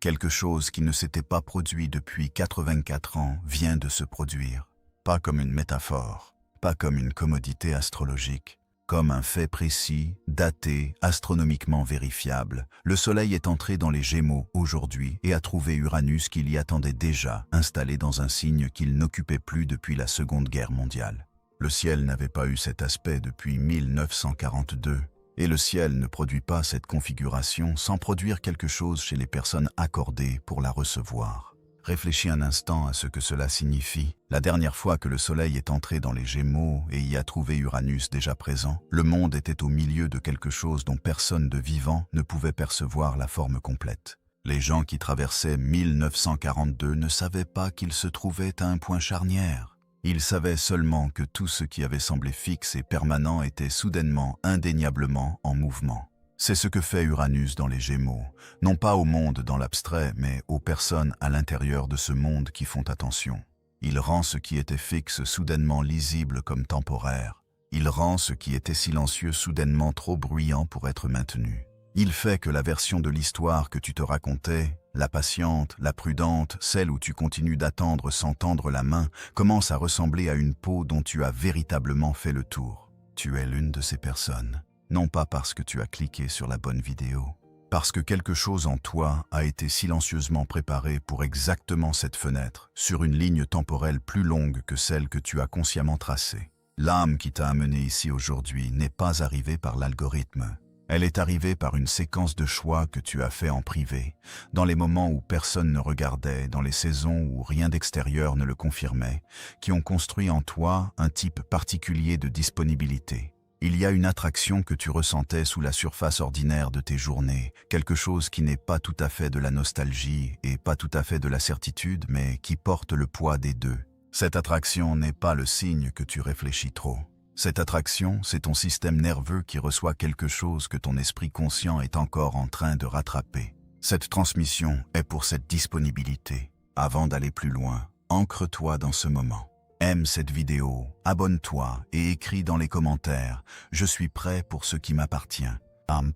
Quelque chose qui ne s'était pas produit depuis 84 ans vient de se produire. Pas comme une métaphore, pas comme une commodité astrologique, comme un fait précis, daté, astronomiquement vérifiable. Le Soleil est entré dans les Gémeaux aujourd'hui et a trouvé Uranus qui l'y attendait déjà, installé dans un signe qu'il n'occupait plus depuis la Seconde Guerre mondiale. Le ciel n'avait pas eu cet aspect depuis 1942. Et le ciel ne produit pas cette configuration sans produire quelque chose chez les personnes accordées pour la recevoir. Réfléchis un instant à ce que cela signifie. La dernière fois que le Soleil est entré dans les Gémeaux et y a trouvé Uranus déjà présent, le monde était au milieu de quelque chose dont personne de vivant ne pouvait percevoir la forme complète. Les gens qui traversaient 1942 ne savaient pas qu'ils se trouvaient à un point charnière. Ils savaient seulement que tout ce qui avait semblé fixe et permanent était soudainement, indéniablement en mouvement. C'est ce que fait Uranus dans les Gémeaux, non pas au monde dans l'abstrait, mais aux personnes à l'intérieur de ce monde qui font attention. Il rend ce qui était fixe soudainement lisible comme temporaire. Il rend ce qui était silencieux soudainement trop bruyant pour être maintenu. Il fait que la version de l'histoire que tu te racontais, la patiente, la prudente, celle où tu continues d'attendre sans tendre la main, commence à ressembler à une peau dont tu as véritablement fait le tour. Tu es l'une de ces personnes, non pas parce que tu as cliqué sur la bonne vidéo, parce que quelque chose en toi a été silencieusement préparé pour exactement cette fenêtre, sur une ligne temporelle plus longue que celle que tu as consciemment tracée. L'âme qui t'a amené ici aujourd'hui n'est pas arrivée par l'algorithme. Elle est arrivée par une séquence de choix que tu as fait en privé, dans les moments où personne ne regardait, dans les saisons où rien d'extérieur ne le confirmait, qui ont construit en toi un type particulier de disponibilité. Il y a une attraction que tu ressentais sous la surface ordinaire de tes journées, quelque chose qui n'est pas tout à fait de la nostalgie et pas tout à fait de la certitude, mais qui porte le poids des deux. Cette attraction n'est pas le signe que tu réfléchis trop. Cette attraction, c'est ton système nerveux qui reçoit quelque chose que ton esprit conscient est encore en train de rattraper. Cette transmission est pour cette disponibilité. Avant d'aller plus loin, ancre-toi dans ce moment. Aime cette vidéo, abonne-toi et écris dans les commentaires « Je suis prêt pour ce qui m'appartient ».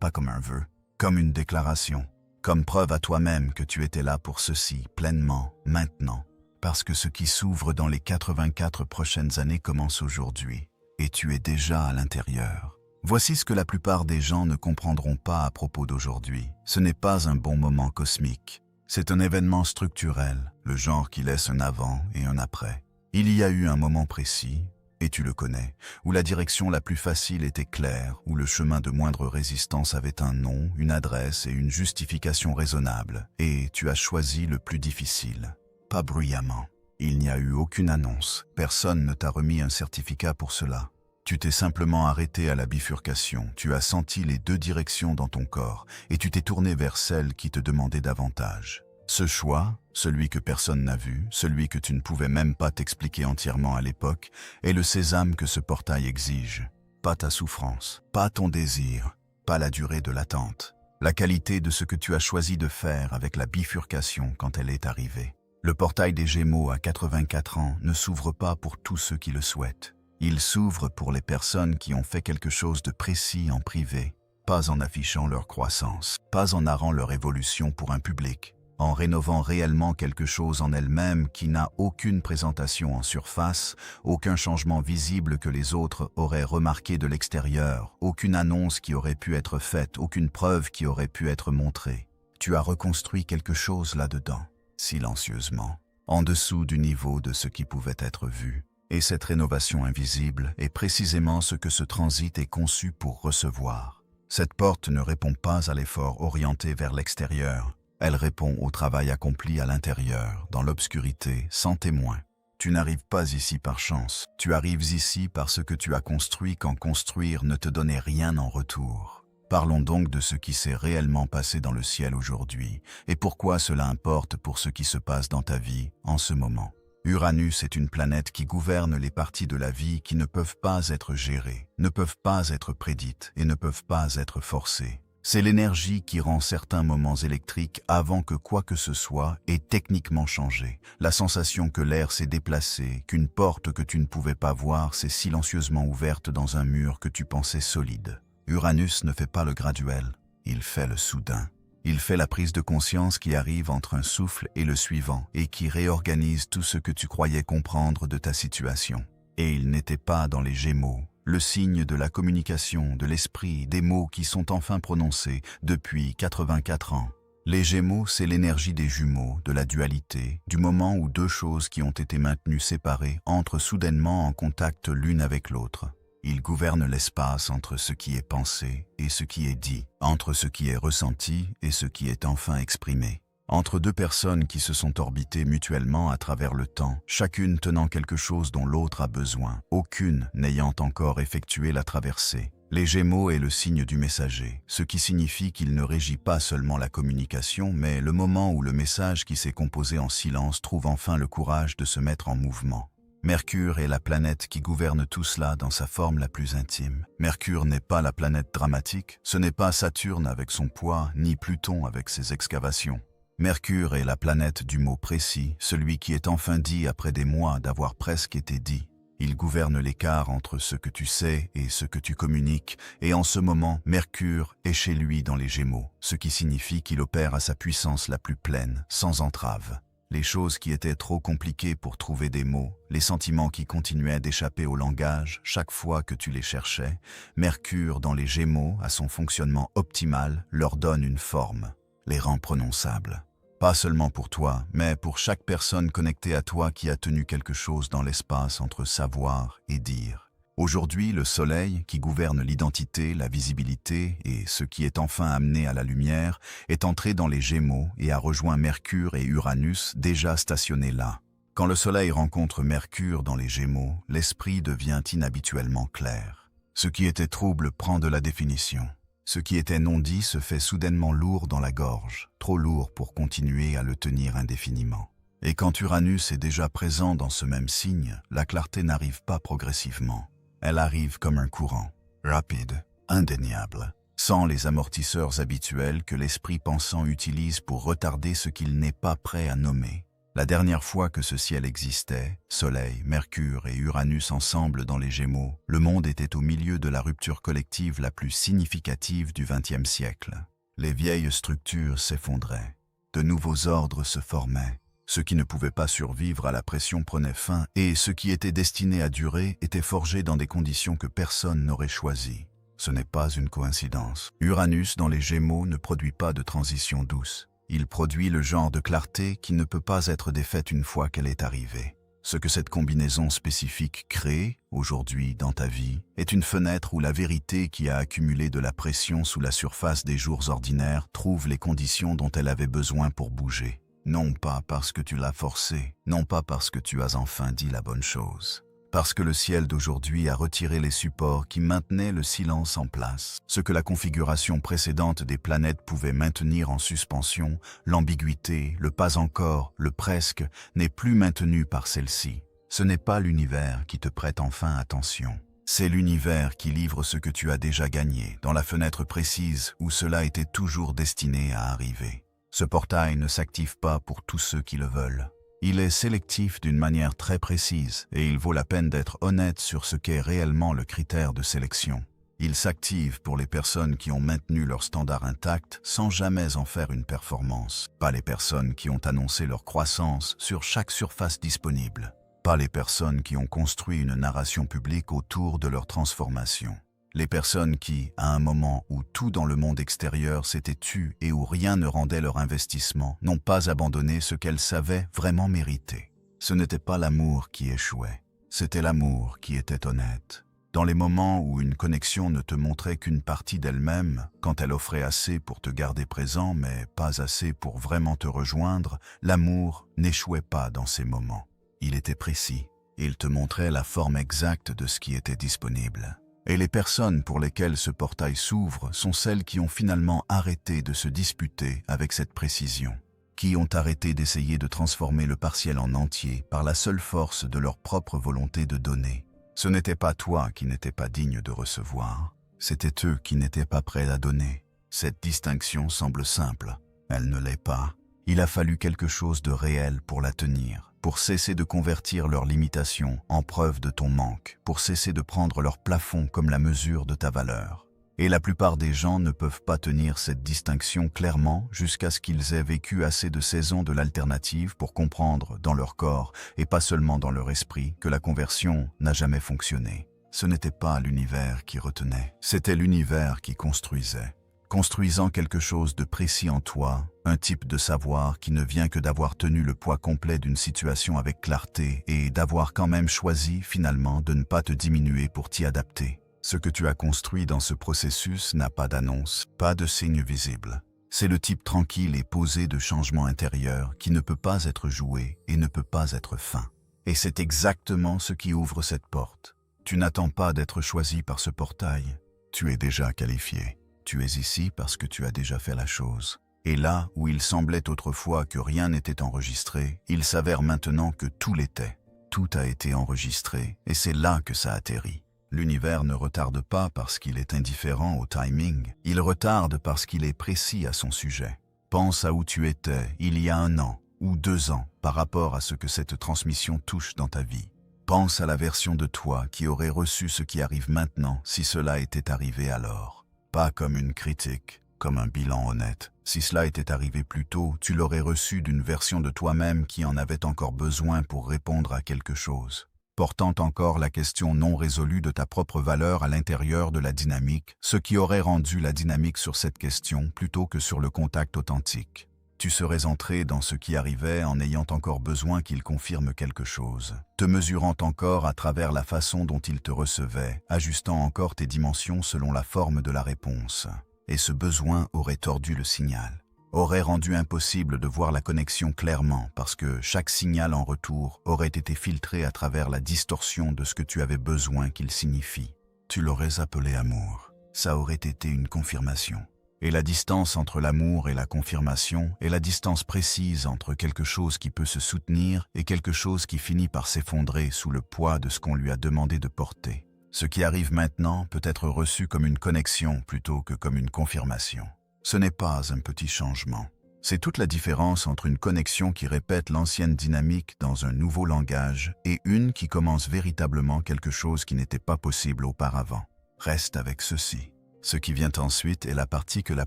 Pas comme un vœu, comme une déclaration, comme preuve à toi-même que tu étais là pour ceci pleinement, maintenant. Parce que ce qui s'ouvre dans les 84 prochaines années commence aujourd'hui. Et tu es déjà à l'intérieur. Voici ce que la plupart des gens ne comprendront pas à propos d'aujourd'hui. Ce n'est pas un bon moment cosmique. C'est un événement structurel, le genre qui laisse un avant et un après. Il y a eu un moment précis, et tu le connais, où la direction la plus facile était claire, où le chemin de moindre résistance avait un nom, une adresse et une justification raisonnable. Et tu as choisi le plus difficile. Pas bruyamment. Il n'y a eu aucune annonce, personne ne t'a remis un certificat pour cela. Tu t'es simplement arrêté à la bifurcation, tu as senti les deux directions dans ton corps et tu t'es tourné vers celle qui te demandait davantage. Ce choix, celui que personne n'a vu, celui que tu ne pouvais même pas t'expliquer entièrement à l'époque, est le sésame que ce portail exige. Pas ta souffrance, pas ton désir, pas la durée de l'attente. La qualité de ce que tu as choisi de faire avec la bifurcation quand elle est arrivée. Le portail des Gémeaux à 84 ans ne s'ouvre pas pour tous ceux qui le souhaitent. Il s'ouvre pour les personnes qui ont fait quelque chose de précis en privé, pas en affichant leur croissance, pas en narrant leur évolution pour un public, en rénovant réellement quelque chose en elle-même qui n'a aucune présentation en surface, aucun changement visible que les autres auraient remarqué de l'extérieur, aucune annonce qui aurait pu être faite, aucune preuve qui aurait pu être montrée. Tu as reconstruit quelque chose là-dedans. Silencieusement, en dessous du niveau de ce qui pouvait être vu. Et cette rénovation invisible est précisément ce que ce transit est conçu pour recevoir. Cette porte ne répond pas à l'effort orienté vers l'extérieur. Elle répond au travail accompli à l'intérieur, dans l'obscurité, sans témoin. Tu n'arrives pas ici par chance. Tu arrives ici parce que tu as construit quand construire ne te donnait rien en retour. Parlons donc de ce qui s'est réellement passé dans le ciel aujourd'hui et pourquoi cela importe pour ce qui se passe dans ta vie en ce moment. Uranus est une planète qui gouverne les parties de la vie qui ne peuvent pas être gérées, ne peuvent pas être prédites et ne peuvent pas être forcées. C'est l'énergie qui rend certains moments électriques avant que quoi que ce soit ait techniquement changé. La sensation que l'air s'est déplacé, qu'une porte que tu ne pouvais pas voir s'est silencieusement ouverte dans un mur que tu pensais solide. Uranus ne fait pas le graduel, il fait le soudain. Il fait la prise de conscience qui arrive entre un souffle et le suivant et qui réorganise tout ce que tu croyais comprendre de ta situation. Et il n'était pas dans les Gémeaux, le signe de la communication, de l'esprit, des mots qui sont enfin prononcés depuis 84 ans. Les Gémeaux, c'est l'énergie des jumeaux, de la dualité, du moment où deux choses qui ont été maintenues séparées entrent soudainement en contact l'une avec l'autre. Ils gouvernent l'espace entre ce qui est pensé et ce qui est dit, entre ce qui est ressenti et ce qui est enfin exprimé. Entre deux personnes qui se sont orbitées mutuellement à travers le temps, chacune tenant quelque chose dont l'autre a besoin, aucune n'ayant encore effectué la traversée. Les Gémeaux est le signe du messager, ce qui signifie qu'il ne régit pas seulement la communication, mais le moment où le message qui s'est composé en silence trouve enfin le courage de se mettre en mouvement. Mercure est la planète qui gouverne tout cela dans sa forme la plus intime. Mercure n'est pas la planète dramatique, ce n'est pas Saturne avec son poids, ni Pluton avec ses excavations. Mercure est la planète du mot précis, celui qui est enfin dit après des mois d'avoir presque été dit. Il gouverne l'écart entre ce que tu sais et ce que tu communiques, et en ce moment, Mercure est chez lui dans les Gémeaux, ce qui signifie qu'il opère à sa puissance la plus pleine, sans entrave. Les choses qui étaient trop compliquées pour trouver des mots, les sentiments qui continuaient d'échapper au langage chaque fois que tu les cherchais, Mercure dans les Gémeaux, à son fonctionnement optimal, leur donne une forme, les rend prononçables. Pas seulement pour toi, mais pour chaque personne connectée à toi qui a tenu quelque chose dans l'espace entre savoir et dire. Aujourd'hui, le Soleil, qui gouverne l'identité, la visibilité et ce qui est enfin amené à la lumière, est entré dans les Gémeaux et a rejoint Mercure et Uranus déjà stationnés là. Quand le Soleil rencontre Mercure dans les Gémeaux, l'esprit devient inhabituellement clair. Ce qui était trouble prend de la définition. Ce qui était non dit se fait soudainement lourd dans la gorge, trop lourd pour continuer à le tenir indéfiniment. Et quand Uranus est déjà présent dans ce même signe, la clarté n'arrive pas progressivement. Elle arrive comme un courant, rapide, indéniable, sans les amortisseurs habituels que l'esprit pensant utilise pour retarder ce qu'il n'est pas prêt à nommer. La dernière fois que ce ciel existait, Soleil, Mercure et Uranus ensemble dans les Gémeaux, le monde était au milieu de la rupture collective la plus significative du XXe siècle. Les vieilles structures s'effondraient, de nouveaux ordres se formaient. Ce qui ne pouvait pas survivre à la pression prenait fin et ce qui était destiné à durer était forgé dans des conditions que personne n'aurait choisies. Ce n'est pas une coïncidence. Uranus dans les Gémeaux ne produit pas de transition douce. Il produit le genre de clarté qui ne peut pas être défaite une fois qu'elle est arrivée. Ce que cette combinaison spécifique crée, aujourd'hui dans ta vie, est une fenêtre où la vérité qui a accumulé de la pression sous la surface des jours ordinaires trouve les conditions dont elle avait besoin pour bouger. Non pas parce que tu l'as forcé, non pas parce que tu as enfin dit la bonne chose. Parce que le ciel d'aujourd'hui a retiré les supports qui maintenaient le silence en place. Ce que la configuration précédente des planètes pouvait maintenir en suspension, l'ambiguïté, le pas encore, le presque, n'est plus maintenu par celle-ci. Ce n'est pas l'univers qui te prête enfin attention. C'est l'univers qui livre ce que tu as déjà gagné, dans la fenêtre précise où cela était toujours destiné à arriver. Ce portail ne s'active pas pour tous ceux qui le veulent. Il est sélectif d'une manière très précise et il vaut la peine d'être honnête sur ce qu'est réellement le critère de sélection. Il s'active pour les personnes qui ont maintenu leur standard intact sans jamais en faire une performance. Pas les personnes qui ont annoncé leur croissance sur chaque surface disponible. Pas les personnes qui ont construit une narration publique autour de leur transformation. Les personnes qui, à un moment où tout dans le monde extérieur s'était tu et où rien ne rendait leur investissement, n'ont pas abandonné ce qu'elles savaient vraiment mériter. Ce n'était pas l'amour qui échouait, c'était l'amour qui était honnête. Dans les moments où une connexion ne te montrait qu'une partie d'elle-même, quand elle offrait assez pour te garder présent mais pas assez pour vraiment te rejoindre, l'amour n'échouait pas dans ces moments. Il était précis, il te montrait la forme exacte de ce qui était disponible. Et les personnes pour lesquelles ce portail s'ouvre sont celles qui ont finalement arrêté de se disputer avec cette précision, qui ont arrêté d'essayer de transformer le partiel en entier par la seule force de leur propre volonté de donner. Ce n'était pas toi qui n'étais pas digne de recevoir, c'était eux qui n'étaient pas prêts à donner. Cette distinction semble simple, elle ne l'est pas. Il a fallu quelque chose de réel pour la tenir. Pour cesser de convertir leurs limitations en preuve de ton manque, pour cesser de prendre leur plafond comme la mesure de ta valeur. Et la plupart des gens ne peuvent pas tenir cette distinction clairement jusqu'à ce qu'ils aient vécu assez de saisons de l'alternative pour comprendre dans leur corps, et pas seulement dans leur esprit, que la conversion n'a jamais fonctionné. Ce n'était pas l'univers qui retenait, c'était l'univers qui construisait. Construisant quelque chose de précis en toi, un type de savoir qui ne vient que d'avoir tenu le poids complet d'une situation avec clarté et d'avoir quand même choisi finalement de ne pas te diminuer pour t'y adapter. Ce que tu as construit dans ce processus n'a pas d'annonce, pas de signe visible. C'est le type tranquille et posé de changement intérieur qui ne peut pas être joué et ne peut pas être feint. Et c'est exactement ce qui ouvre cette porte. Tu n'attends pas d'être choisi par ce portail. Tu es déjà qualifié. Tu es ici parce que tu as déjà fait la chose. Et là où il semblait autrefois que rien n'était enregistré, il s'avère maintenant que tout l'était. Tout a été enregistré et c'est là que ça atterrit. L'univers ne retarde pas parce qu'il est indifférent au timing, il retarde parce qu'il est précis à son sujet. Pense à où tu étais il y a 1 an ou 2 ans par rapport à ce que cette transmission touche dans ta vie. Pense à la version de toi qui aurait reçu ce qui arrive maintenant si cela était arrivé alors. Pas comme une critique, comme un bilan honnête. Si cela était arrivé plus tôt, tu l'aurais reçu d'une version de toi-même qui en avait encore besoin pour répondre à quelque chose. Portant encore la question non résolue de ta propre valeur à l'intérieur de la dynamique, ce qui aurait rendu la dynamique sur cette question plutôt que sur le contact authentique. Tu serais entré dans ce qui arrivait en ayant encore besoin qu'il confirme quelque chose, te mesurant encore à travers la façon dont il te recevait, ajustant encore tes dimensions selon la forme de la réponse. Et ce besoin aurait tordu le signal. Aurait rendu impossible de voir la connexion clairement parce que chaque signal en retour aurait été filtré à travers la distorsion de ce que tu avais besoin qu'il signifie. Tu l'aurais appelé amour. Ça aurait été une confirmation. Et la distance entre l'amour et la confirmation est la distance précise entre quelque chose qui peut se soutenir et quelque chose qui finit par s'effondrer sous le poids de ce qu'on lui a demandé de porter. Ce qui arrive maintenant peut être reçu comme une connexion plutôt que comme une confirmation. Ce n'est pas un petit changement. C'est toute la différence entre une connexion qui répète l'ancienne dynamique dans un nouveau langage et une qui commence véritablement quelque chose qui n'était pas possible auparavant. Reste avec ceci. Ce qui vient ensuite est la partie que la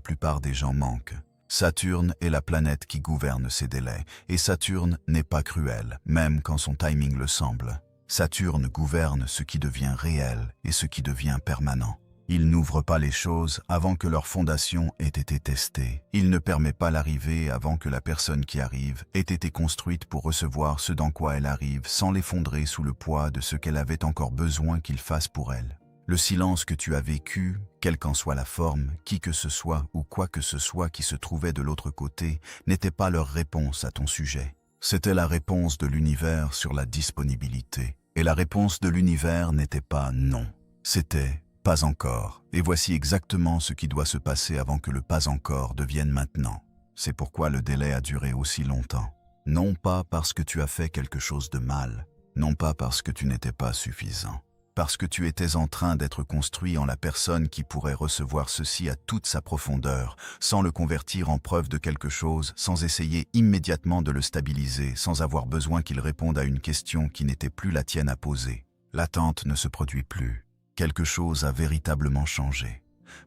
plupart des gens manquent. Saturne est la planète qui gouverne ces délais, et Saturne n'est pas cruel, même quand son timing le semble. Saturne gouverne ce qui devient réel et ce qui devient permanent. Il n'ouvre pas les choses avant que leur fondation ait été testée. Il ne permet pas l'arrivée avant que la personne qui arrive ait été construite pour recevoir ce dans quoi elle arrive sans l'effondrer sous le poids de ce qu'elle avait encore besoin qu'il fasse pour elle. Le silence que tu as vécu, quelle qu'en soit la forme, qui que ce soit ou quoi que ce soit qui se trouvait de l'autre côté, n'était pas leur réponse à ton sujet. C'était la réponse de l'univers sur la disponibilité. Et la réponse de l'univers n'était pas non. C'était pas encore. Et voici exactement ce qui doit se passer avant que le pas encore devienne maintenant. C'est pourquoi le délai a duré aussi longtemps. Non pas parce que tu as fait quelque chose de mal, non pas parce que tu n'étais pas suffisant, parce que tu étais en train d'être construit en la personne qui pourrait recevoir ceci à toute sa profondeur, sans le convertir en preuve de quelque chose, sans essayer immédiatement de le stabiliser, sans avoir besoin qu'il réponde à une question qui n'était plus la tienne à poser. L'attente ne se produit plus. Quelque chose a véritablement changé.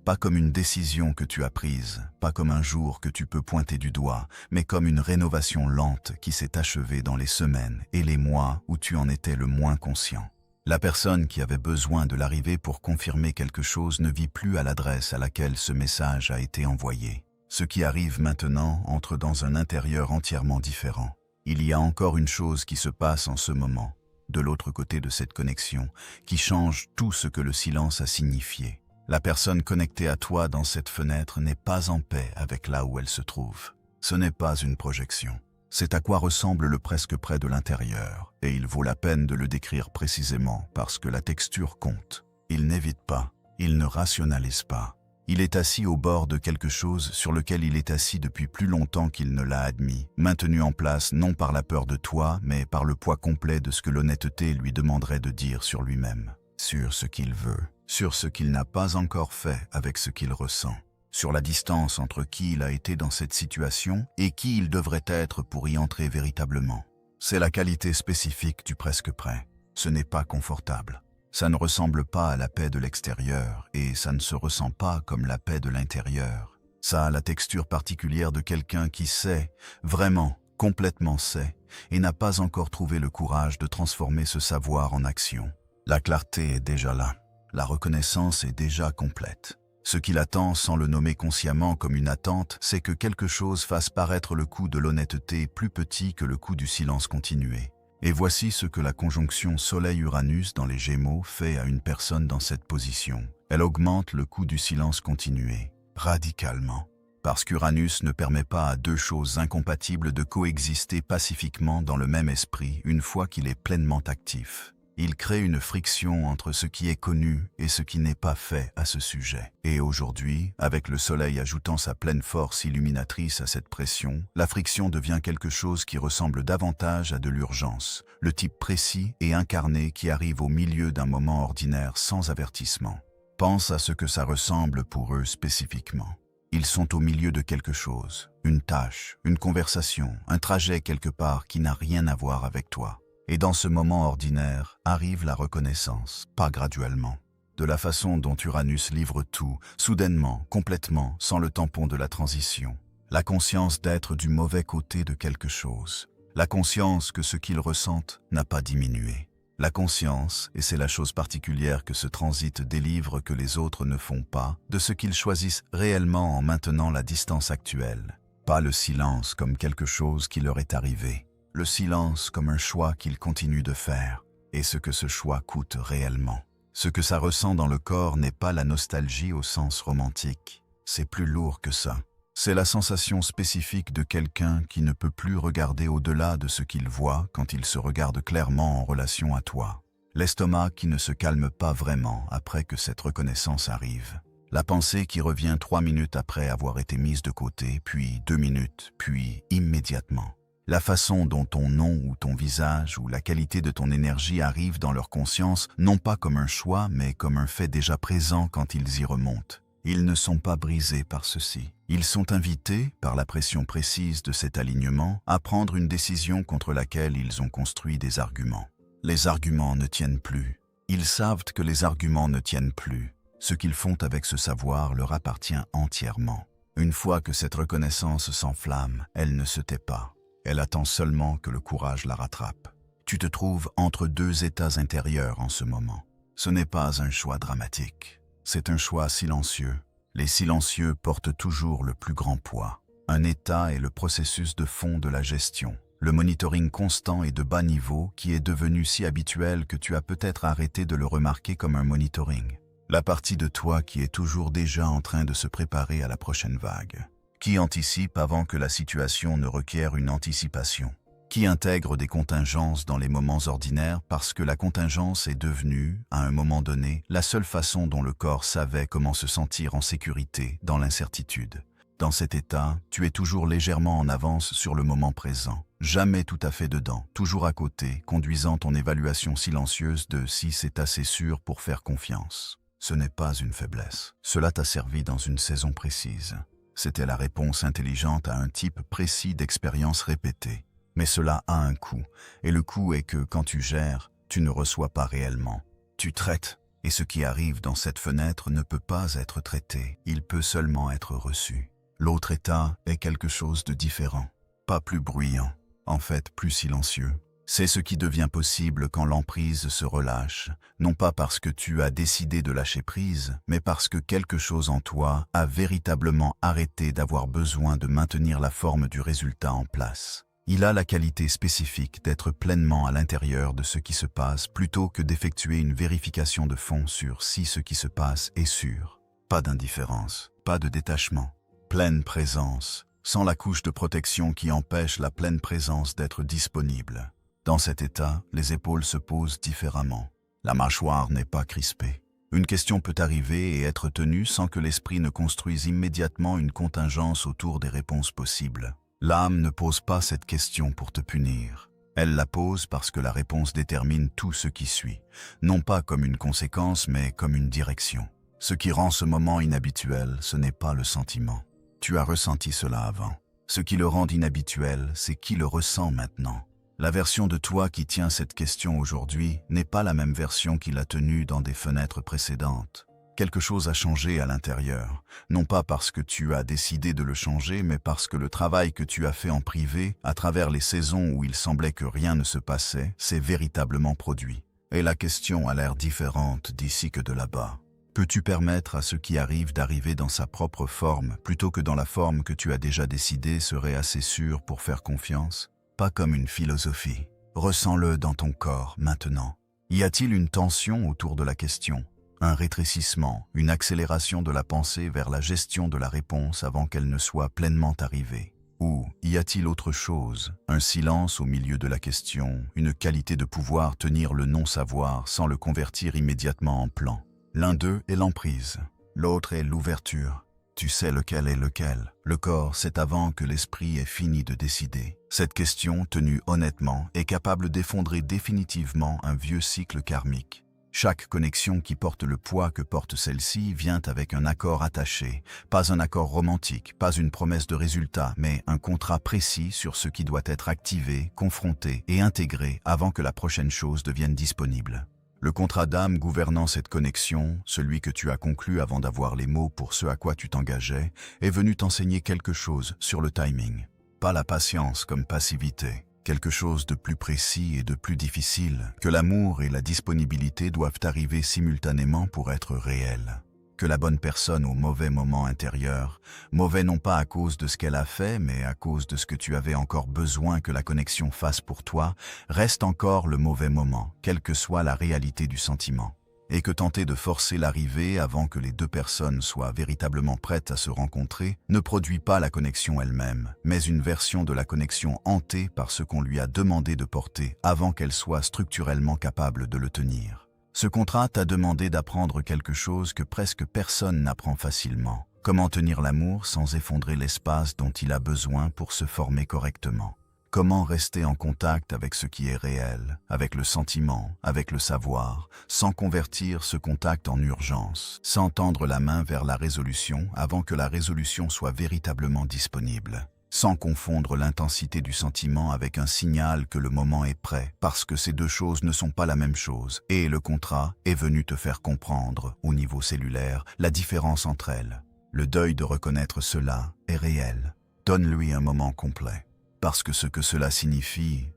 Pas comme une décision que tu as prise, pas comme un jour que tu peux pointer du doigt, mais comme une rénovation lente qui s'est achevée dans les semaines et les mois où tu en étais le moins conscient. La personne qui avait besoin de l'arrivée pour confirmer quelque chose ne vit plus à l'adresse à laquelle ce message a été envoyé. Ce qui arrive maintenant entre dans un intérieur entièrement différent. Il y a encore une chose qui se passe en ce moment, de l'autre côté de cette connexion, qui change tout ce que le silence a signifié. La personne connectée à toi dans cette fenêtre n'est pas en paix avec là où elle se trouve. Ce n'est pas une projection. C'est à quoi ressemble le presque près de l'intérieur, et il vaut la peine de le décrire précisément parce que la texture compte. Il n'évite pas, il ne rationalise pas. Il est assis au bord de quelque chose sur lequel il est assis depuis plus longtemps qu'il ne l'a admis, maintenu en place non par la peur de toi, mais par le poids complet de ce que l'honnêteté lui demanderait de dire sur lui-même, sur ce qu'il veut, sur ce qu'il n'a pas encore fait avec ce qu'il ressent, sur la distance entre qui il a été dans cette situation et qui il devrait être pour y entrer véritablement. C'est la qualité spécifique du presque prêt. Ce n'est pas confortable. Ça ne ressemble pas à la paix de l'extérieur et ça ne se ressent pas comme la paix de l'intérieur. Ça a la texture particulière de quelqu'un qui sait, vraiment, complètement sait, et n'a pas encore trouvé le courage de transformer ce savoir en action. La clarté est déjà là. La reconnaissance est déjà complète. Ce qu'il attend, sans le nommer consciemment comme une attente, c'est que quelque chose fasse paraître le coût de l'honnêteté plus petit que le coût du silence continué. Et voici ce que la conjonction Soleil-Uranus dans les Gémeaux fait à une personne dans cette position. Elle augmente le coût du silence continué, radicalement. Parce qu'Uranus ne permet pas à deux choses incompatibles de coexister pacifiquement dans le même esprit une fois qu'il est pleinement actif. Il crée une friction entre ce qui est connu et ce qui n'est pas fait à ce sujet. Et aujourd'hui, avec le Soleil ajoutant sa pleine force illuminatrice à cette pression, la friction devient quelque chose qui ressemble davantage à de l'urgence, le type précis et incarné qui arrive au milieu d'un moment ordinaire sans avertissement. Pense à ce que ça ressemble pour eux spécifiquement. Ils sont au milieu de quelque chose, une tâche, une conversation, un trajet quelque part qui n'a rien à voir avec toi. Et dans ce moment ordinaire, arrive la reconnaissance, pas graduellement. De la façon dont Uranus livre tout, soudainement, complètement, sans le tampon de la transition. La conscience d'être du mauvais côté de quelque chose. La conscience que ce qu'ils ressentent n'a pas diminué. La conscience, et c'est la chose particulière que ce transit délivre que les autres ne font pas, de ce qu'ils choisissent réellement en maintenant la distance actuelle. Pas le silence comme quelque chose qui leur est arrivé. Le silence comme un choix qu'ils continuent de faire, et ce que ce choix coûte réellement. Ce que ça ressent dans le corps n'est pas la nostalgie au sens romantique, c'est plus lourd que ça. C'est la sensation spécifique de quelqu'un qui ne peut plus regarder au-delà de ce qu'il voit quand il se regarde clairement en relation à toi. L'estomac qui ne se calme pas vraiment après que cette reconnaissance arrive. La pensée qui revient 3 minutes après avoir été mise de côté, puis 2 minutes, puis immédiatement. La façon dont ton nom ou ton visage ou la qualité de ton énergie arrivent dans leur conscience, non pas comme un choix, mais comme un fait déjà présent quand ils y remontent. Ils ne sont pas brisés par ceci. Ils sont invités, par la pression précise de cet alignement, à prendre une décision contre laquelle ils ont construit des arguments. Les arguments ne tiennent plus. Ils savent que les arguments ne tiennent plus. Ce qu'ils font avec ce savoir leur appartient entièrement. Une fois que cette reconnaissance s'enflamme, elle ne se tait pas. Elle attend seulement que le courage la rattrape. Tu te trouves entre deux états intérieurs en ce moment. Ce n'est pas un choix dramatique. C'est un choix silencieux. Les silencieux portent toujours le plus grand poids. Un état est le processus de fond de la gestion. Le monitoring constant et de bas niveau qui est devenu si habituel que tu as peut-être arrêté de le remarquer comme un monitoring. La partie de toi qui est toujours déjà en train de se préparer à la prochaine vague. Qui anticipe avant que la situation ne requiert une anticipation. Qui intègre des contingences dans les moments ordinaires parce que la contingence est devenue, à un moment donné, la seule façon dont le corps savait comment se sentir en sécurité dans l'incertitude. Dans cet état, tu es toujours légèrement en avance sur le moment présent, jamais tout à fait dedans, toujours à côté, conduisant ton évaluation silencieuse de si c'est assez sûr pour faire confiance. Ce n'est pas une faiblesse. Cela t'a servi dans une saison précise. C'était la réponse intelligente à un type précis d'expérience répétée. Mais cela a un coût, et le coût est que quand tu gères, tu ne reçois pas réellement. Tu traites, et ce qui arrive dans cette fenêtre ne peut pas être traité, il peut seulement être reçu. L'autre état est quelque chose de différent, pas plus bruyant, en fait plus silencieux. C'est ce qui devient possible quand l'emprise se relâche, non pas parce que tu as décidé de lâcher prise, mais parce que quelque chose en toi a véritablement arrêté d'avoir besoin de maintenir la forme du résultat en place. Il a la qualité spécifique d'être pleinement à l'intérieur de ce qui se passe plutôt que d'effectuer une vérification de fond sur si ce qui se passe est sûr. Pas d'indifférence, pas de détachement, pleine présence, sans la couche de protection qui empêche la pleine présence d'être disponible. Dans cet état, les épaules se posent différemment. La mâchoire n'est pas crispée. Une question peut arriver et être tenue sans que l'esprit ne construise immédiatement une contingence autour des réponses possibles. L'âme ne pose pas cette question pour te punir. Elle la pose parce que la réponse détermine tout ce qui suit, non pas comme une conséquence mais comme une direction. Ce qui rend ce moment inhabituel, ce n'est pas le sentiment. Tu as ressenti cela avant. Ce qui le rend inhabituel, c'est qui le ressent maintenant. La version de toi qui tient cette question aujourd'hui n'est pas la même version qu'il a tenue dans des fenêtres précédentes. Quelque chose a changé à l'intérieur, non pas parce que tu as décidé de le changer, mais parce que le travail que tu as fait en privé, à travers les saisons où il semblait que rien ne se passait, s'est véritablement produit. Et la question a l'air différente d'ici que de là-bas. Peux-tu permettre à ce qui arrive d'arriver dans sa propre forme, plutôt que dans la forme que tu as déjà décidé serait assez sûre pour faire confiance? Pas comme une philosophie. Ressens-le dans ton corps, maintenant. Y a-t-il une tension autour de la question? Un rétrécissement, une accélération de la pensée vers la gestion de la réponse avant qu'elle ne soit pleinement arrivée? Ou y a-t-il autre chose, un silence au milieu de la question, une qualité de pouvoir tenir le non-savoir sans le convertir immédiatement en plan? L'un d'eux est l'emprise, l'autre est l'ouverture. Tu sais lequel est lequel. Le corps sait avant que l'esprit ait fini de décider. Cette question, tenue honnêtement, est capable d'effondrer définitivement un vieux cycle karmique. Chaque connexion qui porte le poids que porte celle-ci vient avec un accord attaché, pas un accord romantique, pas une promesse de résultat, mais un contrat précis sur ce qui doit être activé, confronté et intégré avant que la prochaine chose devienne disponible. Le contrat d'âme gouvernant cette connexion, celui que tu as conclu avant d'avoir les mots pour ce à quoi tu t'engageais, est venu t'enseigner quelque chose sur le timing. Pas la patience comme passivité. Quelque chose de plus précis et de plus difficile, que l'amour et la disponibilité doivent arriver simultanément pour être réels. Que la bonne personne au mauvais moment intérieur, mauvais non pas à cause de ce qu'elle a fait, mais à cause de ce que tu avais encore besoin que la connexion fasse pour toi, reste encore le mauvais moment, quelle que soit la réalité du sentiment. Et que tenter de forcer l'arrivée avant que les deux personnes soient véritablement prêtes à se rencontrer ne produit pas la connexion elle-même, mais une version de la connexion hantée par ce qu'on lui a demandé de porter avant qu'elle soit structurellement capable de le tenir. Ce contrat t'a demandé d'apprendre quelque chose que presque personne n'apprend facilement. Comment tenir l'amour sans effondrer l'espace dont il a besoin pour se former correctement. Comment rester en contact avec ce qui est réel, avec le sentiment, avec le savoir, sans convertir ce contact en urgence, sans tendre la main vers la résolution avant que la résolution soit véritablement disponible, sans confondre l'intensité du sentiment avec un signal que le moment est prêt, parce que ces deux choses ne sont pas la même chose, et le contrat est venu te faire comprendre, au niveau cellulaire, la différence entre elles. Le deuil de reconnaître cela est réel. Donne-lui un moment complet. Parce que ce que cela signifie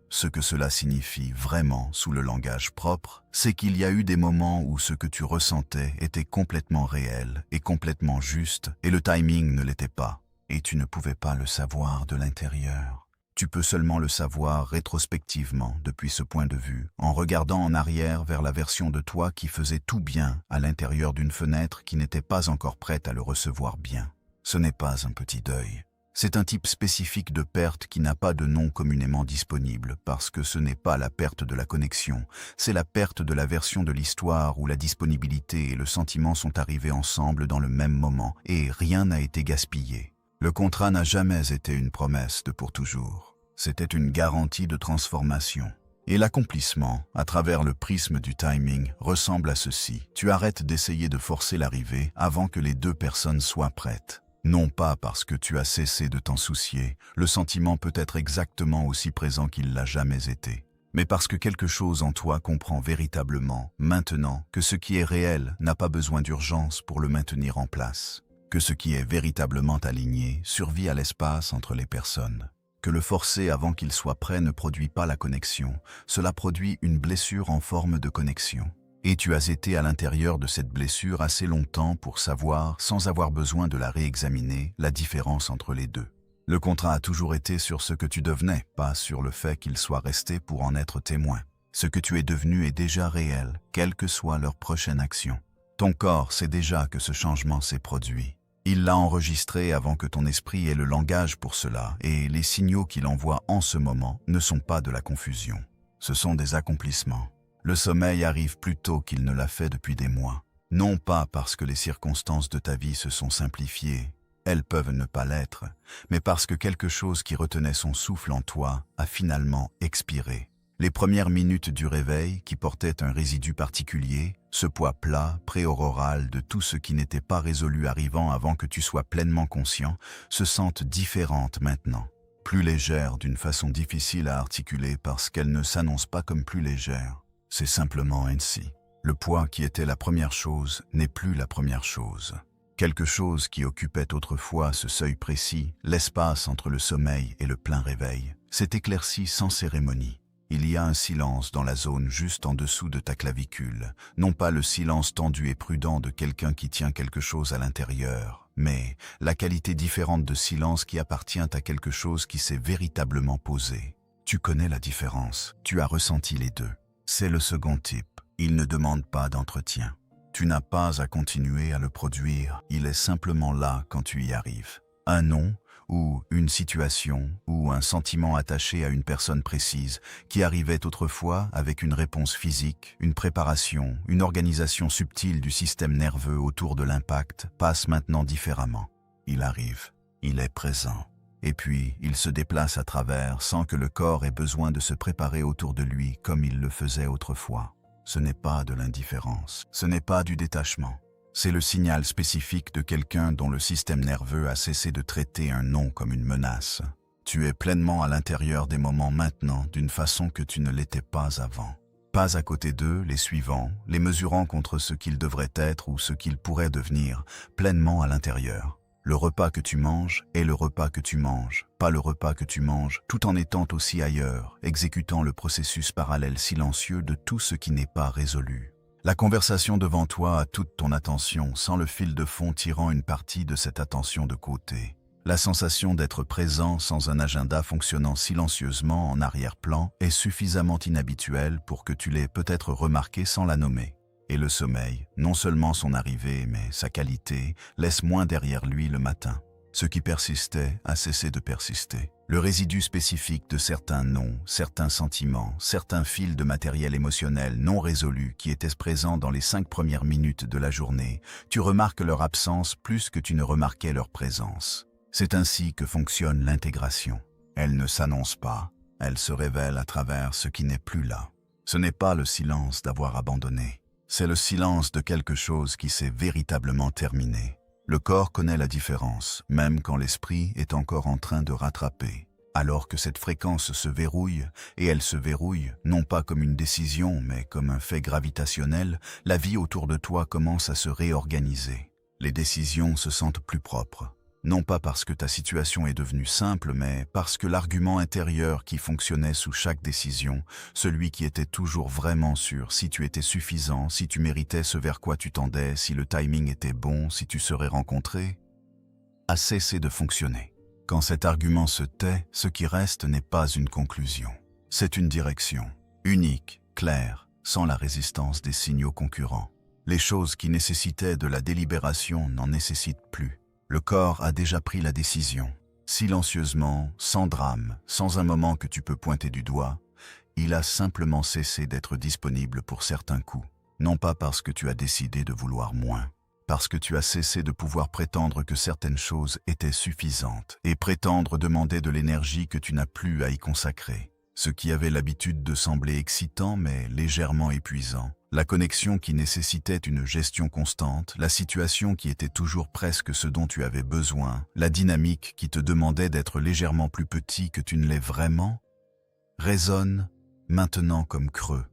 vraiment sous le langage propre, c'est qu'il y a eu des moments où ce que tu ressentais était complètement réel et complètement juste, et le timing ne l'était pas, et tu ne pouvais pas le savoir de l'intérieur. Tu peux seulement le savoir rétrospectivement depuis ce point de vue, en regardant en arrière vers la version de toi qui faisait tout bien à l'intérieur d'une fenêtre qui n'était pas encore prête à le recevoir bien. Ce n'est pas un petit deuil. C'est un type spécifique de perte qui n'a pas de nom communément disponible, parce que ce n'est pas la perte de la connexion, c'est la perte de la version de l'histoire où la disponibilité et le sentiment sont arrivés ensemble dans le même moment, et rien n'a été gaspillé. Le contrat n'a jamais été une promesse de pour toujours. C'était une garantie de transformation. Et l'accomplissement, à travers le prisme du timing, ressemble à ceci. Tu arrêtes d'essayer de forcer l'arrivée avant que les deux personnes soient prêtes. Non pas parce que tu as cessé de t'en soucier, le sentiment peut être exactement aussi présent qu'il l'a jamais été, mais parce que quelque chose en toi comprend véritablement, maintenant, que ce qui est réel n'a pas besoin d'urgence pour le maintenir en place, que ce qui est véritablement aligné survit à l'espace entre les personnes, que le forcer avant qu'il soit prêt ne produit pas la connexion, cela produit une blessure en forme de connexion. Et tu as été à l'intérieur de cette blessure assez longtemps pour savoir, sans avoir besoin de la réexaminer, la différence entre les deux. Le contrat a toujours été sur ce que tu devenais, pas sur le fait qu'il soit resté pour en être témoin. Ce que tu es devenu est déjà réel, quelle que soit leur prochaine action. Ton corps sait déjà que ce changement s'est produit. Il l'a enregistré avant que ton esprit ait le langage pour cela, et les signaux qu'il envoie en ce moment ne sont pas de la confusion. Ce sont des accomplissements. Le sommeil arrive plus tôt qu'il ne l'a fait depuis des mois. Non pas parce que les circonstances de ta vie se sont simplifiées, elles peuvent ne pas l'être, mais parce que quelque chose qui retenait son souffle en toi a finalement expiré. Les premières minutes du réveil, qui portaient un résidu particulier, ce poids plat, préauroral de tout ce qui n'était pas résolu arrivant avant que tu sois pleinement conscient, se sentent différentes maintenant. Plus légère d'une façon difficile à articuler parce qu'elle ne s'annonce pas comme plus légère. C'est simplement ainsi. Le poids qui était la première chose n'est plus la première chose. Quelque chose qui occupait autrefois ce seuil précis, l'espace entre le sommeil et le plein réveil, s'est éclairci sans cérémonie. Il y a un silence dans la zone juste en dessous de ta clavicule, non pas le silence tendu et prudent de quelqu'un qui tient quelque chose à l'intérieur, mais la qualité différente de silence qui appartient à quelque chose qui s'est véritablement posé. Tu connais la différence, tu as ressenti les deux. C'est le second type, il ne demande pas d'entretien. Tu n'as pas à continuer à le produire, il est simplement là quand tu y arrives. Un nom, ou une situation, ou un sentiment attaché à une personne précise, qui arrivait autrefois avec une réponse physique, une préparation, une organisation subtile du système nerveux autour de l'impact, passe maintenant différemment. Il arrive, il est présent. Et puis, il se déplace à travers sans que le corps ait besoin de se préparer autour de lui comme il le faisait autrefois. Ce n'est pas de l'indifférence, ce n'est pas du détachement. C'est le signal spécifique de quelqu'un dont le système nerveux a cessé de traiter un non comme une menace. Tu es pleinement à l'intérieur des moments maintenant d'une façon que tu ne l'étais pas avant. Pas à côté d'eux, les suivants, les mesurant contre ce qu'ils devraient être ou ce qu'ils pourraient devenir, pleinement à l'intérieur. Le repas que tu manges est le repas que tu manges, pas le repas que tu manges, tout en étant aussi ailleurs, exécutant le processus parallèle silencieux de tout ce qui n'est pas résolu. La conversation devant toi a toute ton attention, sans le fil de fond tirant une partie de cette attention de côté. La sensation d'être présent sans un agenda fonctionnant silencieusement en arrière-plan est suffisamment inhabituelle pour que tu l'aies peut-être remarqué sans la nommer. Et le sommeil, non seulement son arrivée, mais sa qualité, laisse moins derrière lui le matin. Ce qui persistait a cessé de persister. Le résidu spécifique de certains noms, certains sentiments, certains fils de matériel émotionnel non résolus qui étaient présents dans les 5 premières minutes de la journée, tu remarques leur absence plus que tu ne remarquais leur présence. C'est ainsi que fonctionne l'intégration. Elle ne s'annonce pas, elle se révèle à travers ce qui n'est plus là. Ce n'est pas le silence d'avoir abandonné. C'est le silence de quelque chose qui s'est véritablement terminé. Le corps connaît la différence, même quand l'esprit est encore en train de rattraper. Alors que cette fréquence se verrouille, et elle se verrouille, non pas comme une décision, mais comme un fait gravitationnel, la vie autour de toi commence à se réorganiser. Les décisions se sentent plus propres. Non pas parce que ta situation est devenue simple, mais parce que l'argument intérieur qui fonctionnait sous chaque décision, celui qui était toujours vraiment sûr si tu étais suffisant, si tu méritais ce vers quoi tu tendais, si le timing était bon, si tu serais rencontré, a cessé de fonctionner. Quand cet argument se tait, ce qui reste n'est pas une conclusion. C'est une direction, unique, claire, sans la résistance des signaux concurrents. Les choses qui nécessitaient de la délibération n'en nécessitent plus. Le corps a déjà pris la décision. Silencieusement, sans drame, sans un moment que tu peux pointer du doigt, il a simplement cessé d'être disponible pour certains coups. Non pas parce que tu as décidé de vouloir moins, parce que tu as cessé de pouvoir prétendre que certaines choses étaient suffisantes et prétendre demander de l'énergie que tu n'as plus à y consacrer. Ce qui avait l'habitude de sembler excitant mais légèrement épuisant. La connexion qui nécessitait une gestion constante, la situation qui était toujours presque ce dont tu avais besoin, la dynamique qui te demandait d'être légèrement plus petit que tu ne l'es vraiment, résonne maintenant comme creux,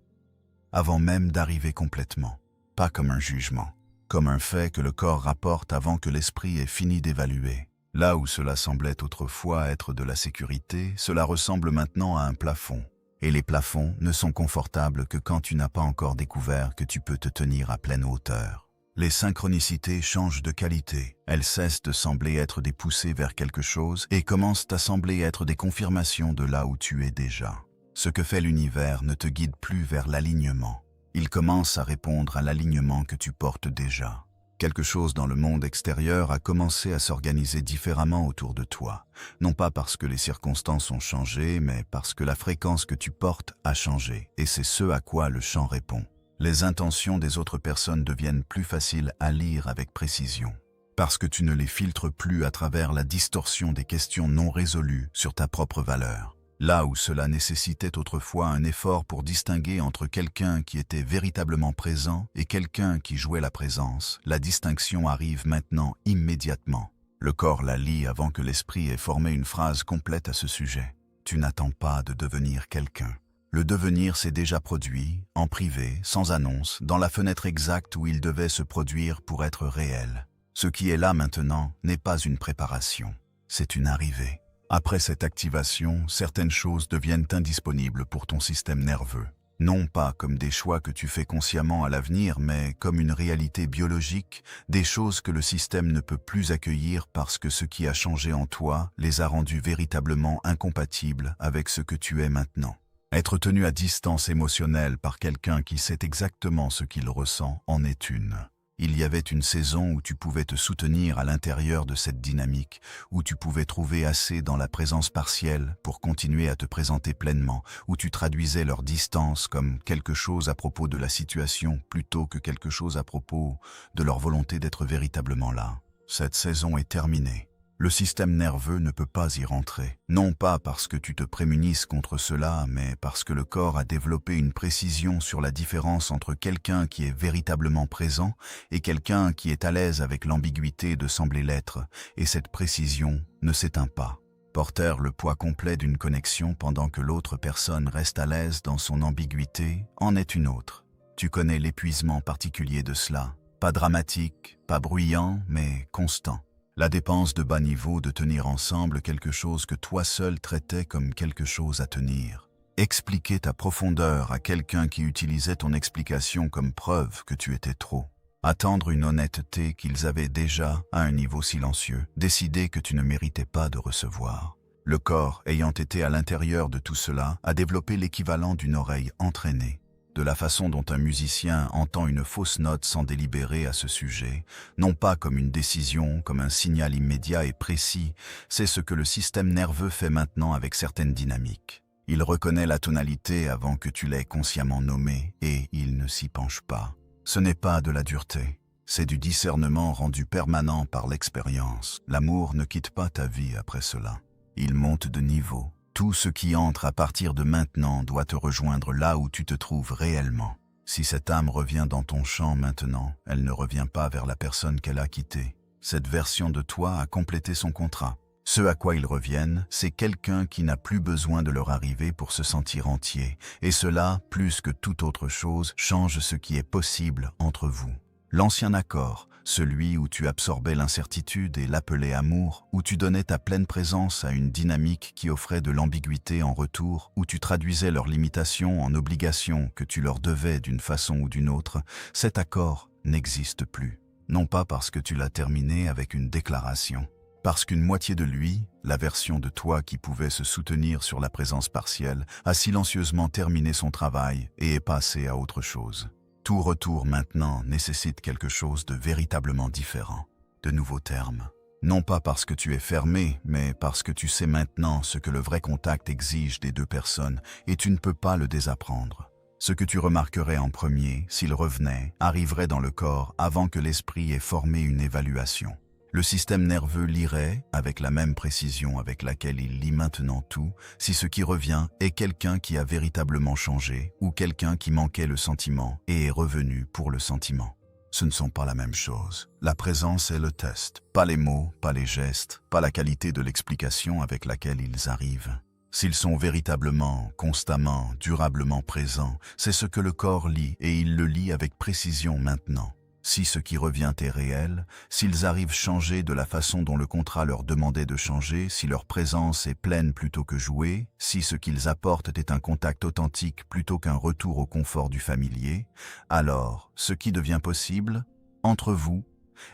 avant même d'arriver complètement, pas comme un jugement, comme un fait que le corps rapporte avant que l'esprit ait fini d'évaluer. Là où cela semblait autrefois être de la sécurité, cela ressemble maintenant à un plafond. Et les plafonds ne sont confortables que quand tu n'as pas encore découvert que tu peux te tenir à pleine hauteur. Les synchronicités changent de qualité. Elles cessent de sembler être des poussées vers quelque chose et commencent à sembler être des confirmations de là où tu es déjà. Ce que fait l'univers ne te guide plus vers l'alignement. Il commence à répondre à l'alignement que tu portes déjà. Quelque chose dans le monde extérieur a commencé à s'organiser différemment autour de toi. Non pas parce que les circonstances ont changé, mais parce que la fréquence que tu portes a changé. Et c'est ce à quoi le chant répond. Les intentions des autres personnes deviennent plus faciles à lire avec précision. Parce que tu ne les filtres plus à travers la distorsion des questions non résolues sur ta propre valeur. Là où cela nécessitait autrefois un effort pour distinguer entre quelqu'un qui était véritablement présent et quelqu'un qui jouait la présence, la distinction arrive maintenant immédiatement. Le corps la lit avant que l'esprit ait formé une phrase complète à ce sujet. Tu n'attends pas de devenir quelqu'un. Le devenir s'est déjà produit, en privé, sans annonce, dans la fenêtre exacte où il devait se produire pour être réel. Ce qui est là maintenant n'est pas une préparation, c'est une arrivée. Après cette activation, certaines choses deviennent indisponibles pour ton système nerveux. Non pas comme des choix que tu fais consciemment à l'avenir, mais comme une réalité biologique, des choses que le système ne peut plus accueillir parce que ce qui a changé en toi les a rendues véritablement incompatibles avec ce que tu es maintenant. Être tenu à distance émotionnelle par quelqu'un qui sait exactement ce qu'il ressent en est une. Il y avait une saison où tu pouvais te soutenir à l'intérieur de cette dynamique, où tu pouvais trouver assez dans la présence partielle pour continuer à te présenter pleinement, où tu traduisais leur distance comme quelque chose à propos de la situation plutôt que quelque chose à propos de leur volonté d'être véritablement là. Cette saison est terminée. Le système nerveux ne peut pas y rentrer, non pas parce que tu te prémunisses contre cela, mais parce que le corps a développé une précision sur la différence entre quelqu'un qui est véritablement présent et quelqu'un qui est à l'aise avec l'ambiguïté de sembler l'être, et cette précision ne s'éteint pas. Porter le poids complet d'une connexion pendant que l'autre personne reste à l'aise dans son ambiguïté en est une autre. Tu connais l'épuisement particulier de cela, pas dramatique, pas bruyant, mais constant. La dépense de bas niveau de tenir ensemble quelque chose que toi seul traitais comme quelque chose à tenir. Expliquer ta profondeur à quelqu'un qui utilisait ton explication comme preuve que tu étais trop. Attendre une honnêteté qu'ils avaient déjà à un niveau silencieux. Décider que tu ne méritais pas de recevoir. Le corps, ayant été à l'intérieur de tout cela, a développé l'équivalent d'une oreille entraînée. De la façon dont un musicien entend une fausse note sans délibérer à ce sujet, non pas comme une décision, comme un signal immédiat et précis, c'est ce que le système nerveux fait maintenant avec certaines dynamiques. Il reconnaît la tonalité avant que tu l'aies consciemment nommée et il ne s'y penche pas. Ce n'est pas de la dureté, c'est du discernement rendu permanent par l'expérience. L'amour ne quitte pas ta vie après cela. Il monte de niveau. Tout ce qui entre à partir de maintenant doit te rejoindre là où tu te trouves réellement. Si cette âme revient dans ton champ maintenant, elle ne revient pas vers la personne qu'elle a quittée. Cette version de toi a complété son contrat. Ce à quoi ils reviennent, c'est quelqu'un qui n'a plus besoin de leur arriver pour se sentir entier. Et cela, plus que toute autre chose, change ce qui est possible entre vous. L'ancien accord, celui où tu absorbais l'incertitude et l'appelais amour, où tu donnais ta pleine présence à une dynamique qui offrait de l'ambiguïté en retour, où tu traduisais leurs limitations en obligations que tu leur devais d'une façon ou d'une autre, cet accord n'existe plus. Non pas parce que tu l'as terminé avec une déclaration, parce qu'une moitié de lui, la version de toi qui pouvait se soutenir sur la présence partielle, a silencieusement terminé son travail et est passé à autre chose. Tout retour maintenant nécessite quelque chose de véritablement différent, de nouveaux termes. Non pas parce que tu es fermé, mais parce que tu sais maintenant ce que le vrai contact exige des deux personnes et tu ne peux pas le désapprendre. Ce que tu remarquerais en premier, s'il revenait, arriverait dans le corps avant que l'esprit ait formé une évaluation. Le système nerveux lirait, avec la même précision avec laquelle il lit maintenant tout, si ce qui revient est quelqu'un qui a véritablement changé ou quelqu'un qui manquait le sentiment et est revenu pour le sentiment. Ce ne sont pas la même chose. La présence est le test, pas les mots, pas les gestes, pas la qualité de l'explication avec laquelle ils arrivent. S'ils sont véritablement, constamment, durablement présents, c'est ce que le corps lit et il le lit avec précision maintenant. Si ce qui revient est réel, s'ils arrivent changés de la façon dont le contrat leur demandait de changer, si leur présence est pleine plutôt que jouée, si ce qu'ils apportent est un contact authentique plutôt qu'un retour au confort du familier, alors ce qui devient possible, entre vous,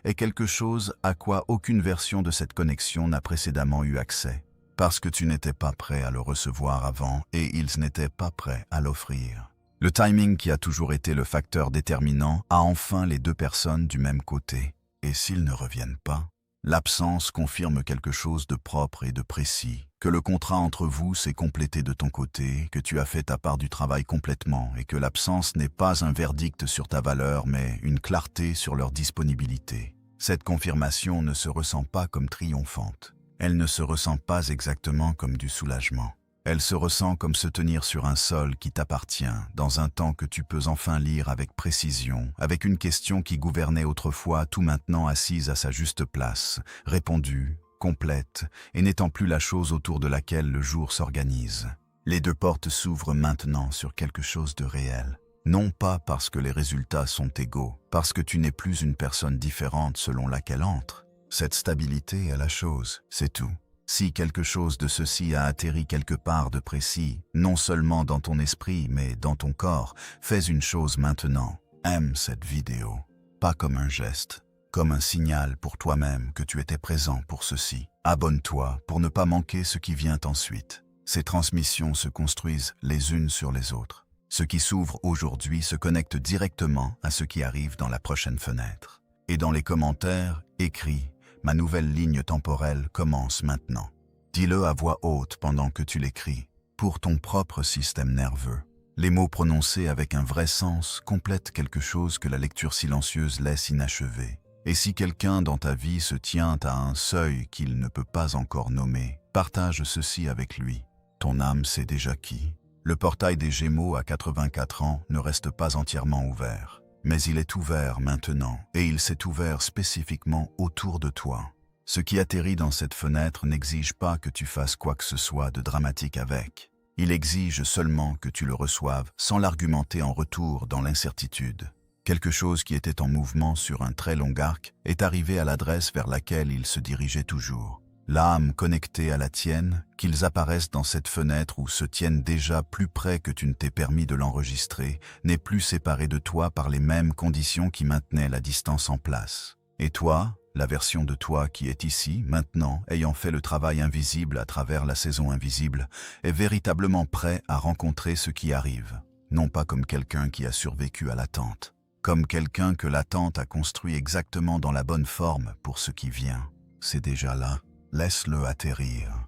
est quelque chose à quoi aucune version de cette connexion n'a précédemment eu accès, parce que tu n'étais pas prêt à le recevoir avant et ils n'étaient pas prêts à l'offrir. Le timing qui a toujours été le facteur déterminant a enfin les deux personnes du même côté. Et s'ils ne reviennent pas, l'absence confirme quelque chose de propre et de précis, que le contrat entre vous s'est complété de ton côté, que tu as fait ta part du travail complètement et que l'absence n'est pas un verdict sur ta valeur mais une clarté sur leur disponibilité. Cette confirmation ne se ressent pas comme triomphante. Elle ne se ressent pas exactement comme du soulagement. Elle se ressent comme se tenir sur un sol qui t'appartient, dans un temps que tu peux enfin lire avec précision, avec une question qui gouvernait autrefois, tout maintenant assise à sa juste place, répondue, complète, et n'étant plus la chose autour de laquelle le jour s'organise. Les deux portes s'ouvrent maintenant sur quelque chose de réel. Non pas parce que les résultats sont égaux, parce que tu n'es plus une personne différente selon laquelle entre. Cette stabilité est la chose, c'est tout. Si quelque chose de ceci a atterri quelque part de précis, non seulement dans ton esprit, mais dans ton corps, fais une chose maintenant. Aime cette vidéo. Pas comme un geste, comme un signal pour toi-même que tu étais présent pour ceci. Abonne-toi pour ne pas manquer ce qui vient ensuite. Ces transmissions se construisent les unes sur les autres. Ce qui s'ouvre aujourd'hui se connecte directement à ce qui arrive dans la prochaine fenêtre. Et dans les commentaires, écris « Ma nouvelle ligne temporelle commence maintenant ». Dis-le à voix haute pendant que tu l'écris, pour ton propre système nerveux. Les mots prononcés avec un vrai sens complètent quelque chose que la lecture silencieuse laisse inachevé. Et si quelqu'un dans ta vie se tient à un seuil qu'il ne peut pas encore nommer, partage ceci avec lui. Ton âme sait déjà qui. Le portail des Gémeaux à 84 ans ne reste pas entièrement ouvert. Mais il est ouvert maintenant, et il s'est ouvert spécifiquement autour de toi. Ce qui atterrit dans cette fenêtre n'exige pas que tu fasses quoi que ce soit de dramatique avec. Il exige seulement que tu le reçoives sans l'argumenter en retour dans l'incertitude. Quelque chose qui était en mouvement sur un très long arc est arrivé à l'adresse vers laquelle il se dirigeait toujours. L'âme connectée à la tienne, qu'ils apparaissent dans cette fenêtre ou se tiennent déjà plus près que tu ne t'es permis de l'enregistrer, n'est plus séparée de toi par les mêmes conditions qui maintenaient la distance en place. Et toi, la version de toi qui est ici, maintenant, ayant fait le travail invisible à travers la saison invisible, est véritablement prêt à rencontrer ce qui arrive. Non pas comme quelqu'un qui a survécu à l'attente, comme quelqu'un que l'attente a construit exactement dans la bonne forme pour ce qui vient. C'est déjà là. Laisse-le atterrir.